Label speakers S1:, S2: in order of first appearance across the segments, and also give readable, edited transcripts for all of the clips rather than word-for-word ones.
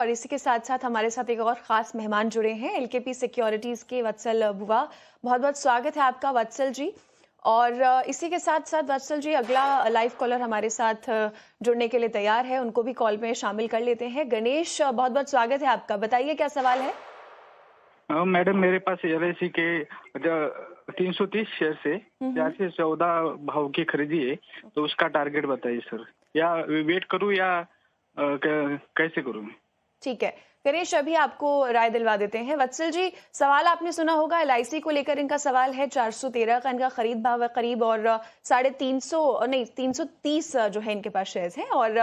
S1: और इसी के साथ-साथ हमारे साथ एक और ख़ास मेहमान जुड़े हैं, एलकेपी सिक्योरिटीज़ के वत्सल बुआ। बहुत-बहुत स्वागत है आपका वत्सल जी। और इसी के साथ-साथ वत्सल जी अगला लाइव कॉलर हमारे साथ जुड़ने के लिए तैयार है, उनको भी कॉल में शामिल कर लेते हैं। गणेश बहुत-बहुत स्वागत है आपका, बताइए क्या सवाल है?
S2: मैडम मेरे पास एलआईसी के 330 शेयर से
S1: हुँ,
S2: 4
S1: हुँ।
S2: से 14 भाव की खरीदी है, तो उसका टारगेट बताइए सर। या वेट करूं या कैसे करूं मैं?
S1: ठीक है। गणेश अभी आपको राय दिलवा देते हैं। वत्सल जी, सवाल आपने सुना होगा एलआईसी को लेकर इनका सवाल है 413 का इनका खरीद भाव है करीब और 350 नहीं 330 जो है इनके पास शेयर्स हैं और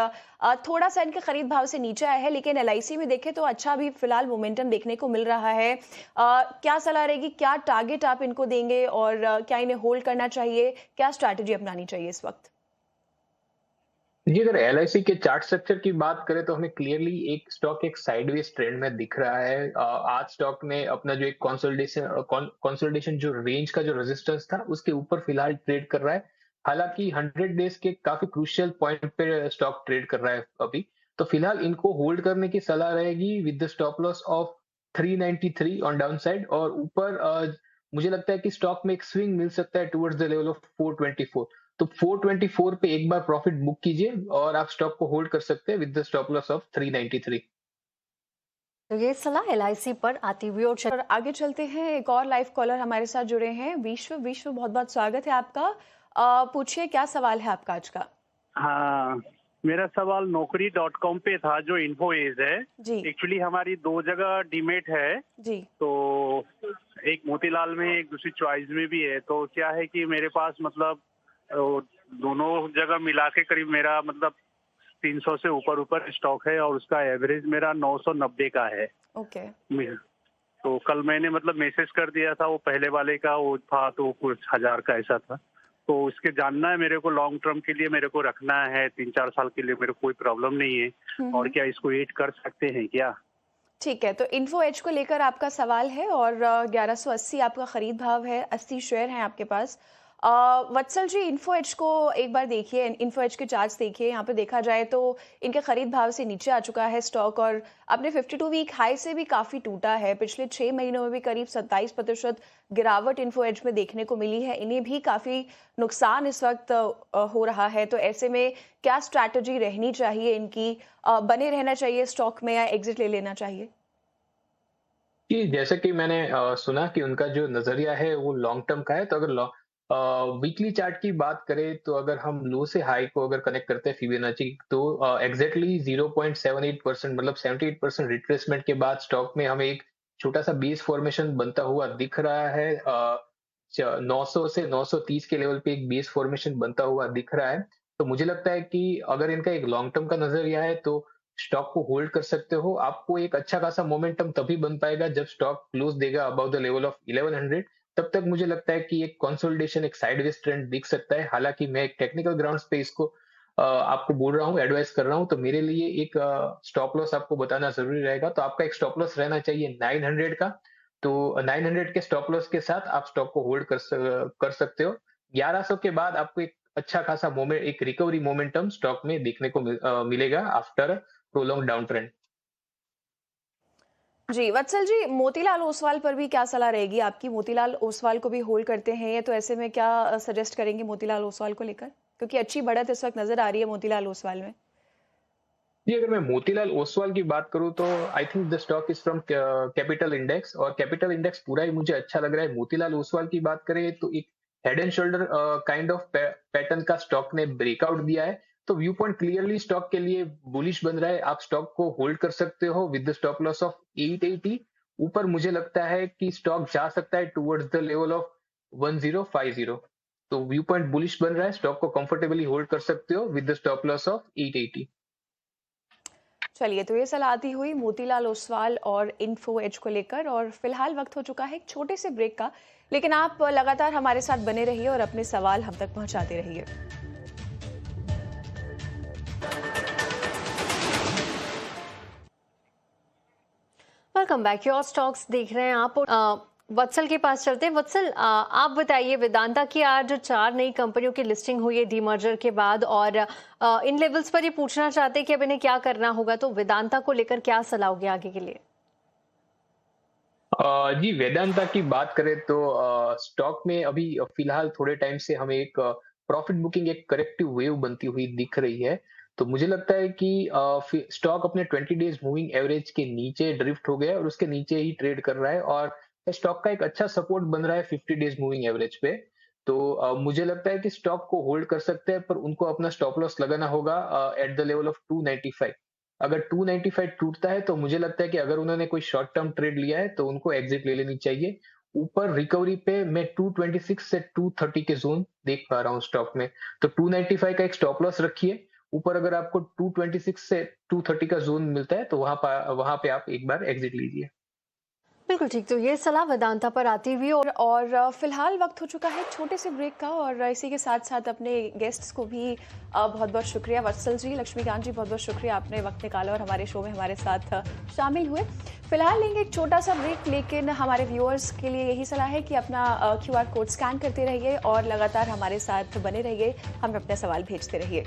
S1: थोड़ा-सा इनके खरीद भाव से नीचे आया है लेकिन एलआईसी में देखें तो अच्छा अभी फिलहाल मोमेंटम देखने को मिल रहा है। क्या सलाह रहेगी, क्या टारगेट आप इनको देंगे और क्या इन्हें होल्ड करना चाहिए? क्या स्ट्रैटेजी अपनानी चाहिए इस वक़्त?
S3: जी, अगर एलआईसी के चार्ट स्ट्रक्चर की बात करें तो हमें क्लियरली एक स्टॉक एक साइडवेज ट्रेंड में दिख रहा है। आज स्टॉक ने अपना जो एक कंसोलिडेशन जो रेंज का जो रेजिस्टेंस था उसके ऊपर फिलहाल ट्रेड कर रहा है। हालांकि 100 डेज के काफी क्रूशियल पॉइंट पे स्टॉक ट्रेड कर रहा है अभी। तो फिलहाल इनको होल्ड करने की सलाह रहेगी with the stop loss of 393 on down side और ऊपर मुझे लगता है कि स्टॉक में एक स्विंग मिल सकता है टुवर्ड्स द लेवल ऑफ 424। तो 424 पे एक बार प्रॉफिट बुक कीजिए और आप स्टॉक को होल्ड कर सकते हैं with the stop loss of 393।
S4: तो ये सलाह एलआईसी पर आती हुई और
S1: और आगे चलते हैं, एक और लाइव कॉलर हमारे साथ जुड़े हैं। विश्व बहुत-बहुत स्वागत है आपका। पूछिए क्या सवाल है आपका आज का?
S5: हाँ, मेरा सवाल नौकरी डॉट कॉम पे था जो इन्फो एज है।
S1: जी,
S5: एक्चुअली हमारी दो जगह डीमेट है,
S1: जी।
S5: तो एक मोतीलाल में एक दूसरी चॉइस में भी है। तो क्या है कि मेरे पास मतलब दोनों जगह मिला के करीब मेरा मतलब 300 से ऊपर ऊपर स्टॉक है और उसका एवरेज मेरा 990 का है।
S1: ओके।
S5: तो कल मैंने मतलब मैसेज कर दिया था, वो पहले वाले का वो था तो कुछ 1000 का ऐसा था। तो इसके जानना है मेरे को, लॉन्ग टर्म के लिए मेरे को रखना है, 3-4 साल के लिए मेरे को कोई प्रॉब्लम नहीं है।
S1: हुँ,
S5: और
S1: हुँ।
S5: क्या इसको एड कर सकते हैं क्या?
S1: ठीक है, तो इन्फो एज को लेकर आपका सवाल है और 1180 आपका खरीद भाव है, 80 शेयर हैं आपके पास। अ, वत्सल जी इन्फो एज को एक बार देखिए, इन्फो एज के चार्ट्स देखिए, यहाँ पे देखा जाए तो इनके खरीद भाव से नीचे आ चुका है स्टॉक और अपने 52 वीक हाई से भी काफ़ी टूटा है। पिछले 6 महीनों में भी करीब 27% गिरावट इन्फो एज में देखने को मिली है। इन्हें भी काफ़ी नुकसान इस वक़्त हो रहा है, तो ऐसे में क्या स्ट्रैटेजी रहनी चाहिए इनकी? बने रहना चाहिए स्टॉक में या एग्ज़िट ले लेना चाहिए?
S3: कि जैसे कि मैंने सुना कि उनका जो नजरिया है वो लॉन्ग टर्म का है। तो अगर वीकली चार्ट की बात करें तो अगर हम लो से हाई को अगर कनेक्ट करते हैं फिबोनाची तो एग्जैक्टली 0.78% मतलब 78% रिट्रेसमेंट के बाद स्टॉक में हमें एक छोटा सा बेस फॉर्मेशन बनता हुआ दिख रहा है। 900 से 930 के लेवल पे एक बेस फॉर्मेशन बनता हुआ दिख रहा है। तो मुझे लगता है कि अगर इनका एक लॉन्ग टर्म का नजरिया है तो स्टॉक को होल्ड कर सकते हो। आपको एक अच्छा खासा मोमेंटम तभी बन पाएगा जब स्टॉक क्लोज देगा अबव द लेवल ऑफ 1100। तब तक मुझे लगता है कि एक कंसोलिडेशन एक साइडवेज ट्रेंड दिख सकता है। हालांकि मैं एक टेक्निकल ग्राउंड्स पे इसको आपको बोल रहा हूँ, एडवाइस कर रहा हूँ, तो मेरे लिए एक स्टॉप लॉस आपको बताना जरूरी रहेगा। तो आपका एक स्टॉप लॉस रहना चाहिए 900 का। तो 900 के स्टॉप लॉस के साथ आप स्टॉक को होल्ड कर सकते हो। 1100 के बाद आपको एक अच्छा खासा मोमेंट एक रिकवरी मोमेंटम स्टॉक में देखने को मिलेगा आफ्टर प्रोलॉन्ग डाउन ट्रेंड।
S1: जी, वत्सल जी, मोतीलाल ओसवाल पर भी क्या सलाह रहेगी आपकी? मोतीलाल ओसवाल को भी होल्ड करते हैं ये, तो ऐसे में क्या सजेस्ट करेंगे मोतीलाल ओसवाल को लेकर? क्योंकि अच्छी बढ़त इस वक़्त नज़र आ रही है मोतीलाल ओसवाल में।
S3: जी, अगर मैं मोतीलाल ओसवाल की बात करूं तो I think the stock is from capital index और कैपिटल इंडेक्स पूरा ही मुझे अच्छा लग रहा है। मोतीलाल ओसवाल की बात करें तो एक head and shoulder kind of pattern का स्टॉक ने ब्रेकआउट दिया है। तो व्यू पॉइंट क्लियरली स्टॉक के लिए बुलिश बन रहा है। आप स्टॉक को होल्ड कर सकते हो with the stop loss of 880। ऊपर मुझे लगता है कि स्टॉक जा सकता है टुवर्ड्स द लेवल ऑफ 1050। तो व्यू पॉइंट बुलिश बन रहा है, स्टॉक को कंफर्टेबली होल्ड कर सकते हो with the stop loss of 880।
S1: चलिए, तो ये सलाह आती हुई मोतीलाल ओसवाल और इन्फो एज को लेकर और फिलहाल वक्त हो चुका है एक छोटे से ब्रेक का, लेकिन आप लगातार हमारे साथ बने रहिए और अपने सवाल हम तक पहुंचाते रहिए।
S4: Welcome back. योर स्टॉक्स देख रहे हैं आप और वत्सल के पास चलते हैं। वत्सल, आप बताइए, वेदांता की आज 4 नई कंपनियों की लिस्टिंग हुई है डीमर्जर के बाद, और इन लेवल्स पर ये पूछना चाहते हैं कि अब इन्हें क्या करना होगा, तो वेदांता को लेकर क्या सलाह होगी आगे के लिए?
S3: जी, वेदांता की बात करें तो स्टॉक में अभी फिलहाल थोड़े टाइम से हमें एक प्रॉफिट बुकिंग, एक करेक्टिव वेव बनती हुई दिख रही है। तो मुझे लगता है कि स्टॉक अपने 20 डेज मूविंग एवरेज के नीचे ड्रिफ्ट हो गया है और उसके नीचे ही ट्रेड कर रहा है, और स्टॉक का एक अच्छा सपोर्ट बन रहा है 50 डेज मूविंग एवरेज पे। तो मुझे लगता है कि स्टॉक को होल्ड कर सकते हैं, पर उनको अपना स्टॉप लॉस लगाना होगा एट द लेवल ऑफ 295। अगर 295 टूटता है तो मुझे लगता है कि अगर उन्होंने कोई शॉर्ट टर्म ट्रेड लिया है तो उनको एग्जिट ले लेनी चाहिए। ऊपर रिकवरी पे मैं 226 से 230 के जोन देख पा रहा हूँ स्टॉक में। तो 295 का एक स्टॉप लॉस रखिए। ऊपर अगर आपको 226 से 230 का जोन मिलता है तो वहां पे आप एक बार एग्जिट लीजिए।
S4: बिल्कुल ठीक। तो ये सलाह वेदांता पर आती हुई,
S1: और फिलहाल वक्त हो चुका है छोटे से ब्रेक का, और इसी के साथ साथ अपने गेस्ट्स को भी बहुत बहुत शुक्रिया। वत्सल जी, लक्ष्मीकांत जी, बहुत बहुत शुक्रिया, आपने वक्त निकाला और हमारे शो में हमारे साथ शामिल हुए। फिलहाल लेंगे एक छोटा सा ब्रेक, लेकिन हमारे व्यूअर्स के लिए यही सलाह है कि अपना QR कोड स्कैन करते रहिए और लगातार हमारे साथ बने रहिए, हमें अपने सवाल भेजते रहिए।